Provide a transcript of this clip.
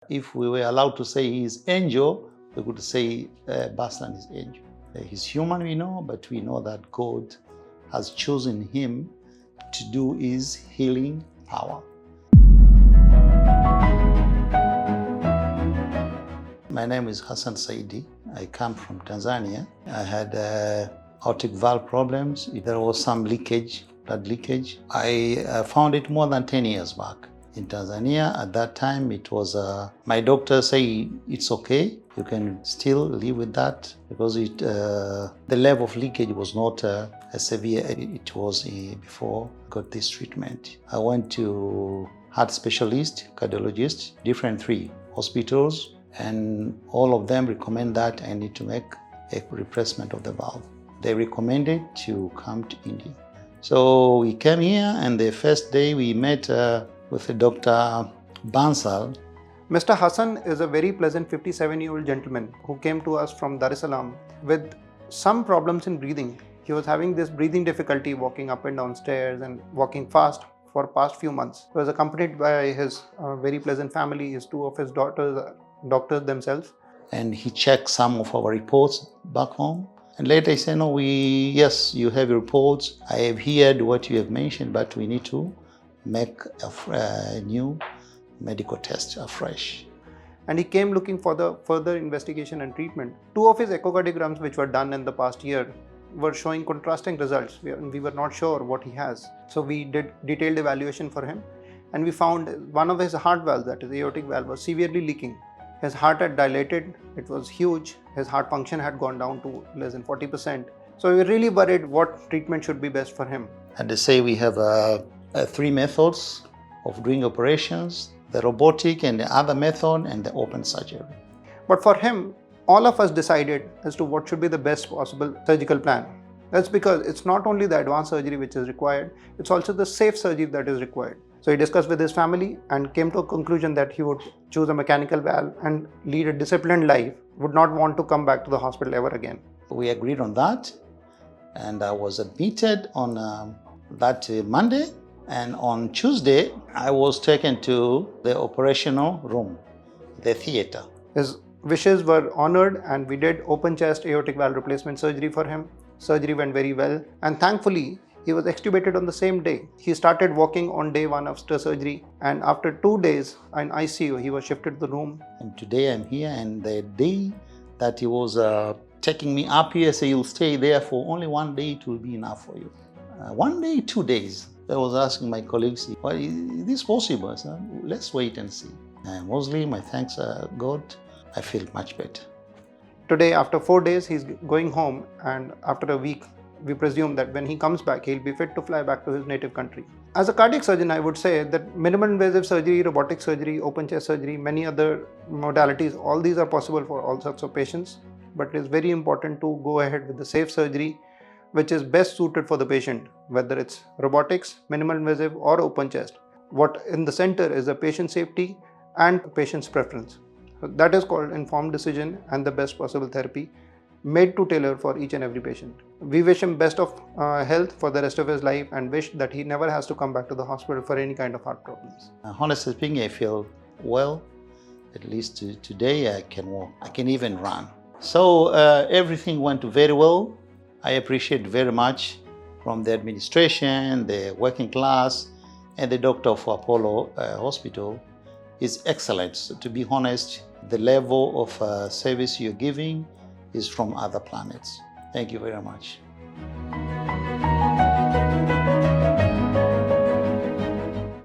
If we were allowed to say he is angel, we could say Bansal is angel. He's human, we know, but we know that God has chosen him to do his healing power. My name is Hassan Saidi. I come from Tanzania. I had aortic valve problems. There was some leakage, blood leakage. I found it more than 10 years back. In Tanzania, at that time, it was, my doctor say it's okay. You can still live with that because the level of leakage was not as severe as it was before I got this treatment. I went to heart specialist, cardiologist, different 3 hospitals, and all of them recommend that I need to make a replacement of the valve. They recommended to come to India. So we came here, and the first day we met with Dr. Bansal. Mr. Hassan is a very pleasant 57-year-old gentleman who came to us from Dar es Salaam with some problems in breathing. He was having this breathing difficulty walking up and down stairs and walking fast for past few months. He was accompanied by his very pleasant family, his 2 of his daughters, doctors themselves. And he checked some of our reports back home. And later he said, no, yes, you have your reports. I have heard what you have mentioned, but we need to make a new medical test afresh. And he came looking for the further investigation and treatment. 2 of his echocardiograms, which were done in the past year, were showing contrasting results. We were not sure what he has. So we did detailed evaluation for him, and we found one of his heart valves, that is the aortic valve, was severely leaking. His heart had dilated, it was huge. His heart function had gone down to less than 40%. So we were really worried what treatment should be best for him. And they say we have 3 methods of doing operations: the robotic and the other method and the open surgery. But for him, all of us decided as to what should be the best possible surgical plan. That's because it's not only the advanced surgery which is required, it's also the safe surgery that is required. So he discussed with his family and came to a conclusion that he would choose a mechanical valve and lead a disciplined life, would not want to come back to the hospital ever again. We agreed on that, and I was admitted on that Monday. And on Tuesday, I was taken to the operational room, the theater. His wishes were honored, and we did open chest aortic valve replacement surgery for him. Surgery went very well, and thankfully, he was extubated on the same day. He started walking on day 1 after surgery, and after 2 days in ICU, he was shifted to the room. And today I'm here, and the day that he was taking me up here, say you'll stay there for only 1 day, it will be enough for you. 1 day, 2 days. I was asking my colleagues, why is this possible? I said, let's wait and see. Mostly, my thanks God, I feel much better. Today, after 4 days, he's going home, and after a week, we presume that when he comes back, he'll be fit to fly back to his native country. As a cardiac surgeon, I would say that minimal invasive surgery, robotic surgery, open chest surgery, many other modalities, all these are possible for all sorts of patients. But it is very important to go ahead with the safe surgery, which is best suited for the patient, whether it's robotics, minimal invasive, or open chest. What in the center is the patient safety and patient's preference. So that is called informed decision and the best possible therapy made to tailor for each and every patient. We wish him best of health for the rest of his life, and wish that he never has to come back to the hospital for any kind of heart problems. Honestly speaking, I feel well. At least today I can walk. I can even run. So everything went very well. I appreciate very much from the administration, the working class, and the doctor of Apollo Hospital. Is excellent. So to be honest, the level of service you're giving is from other planets. Thank you very much.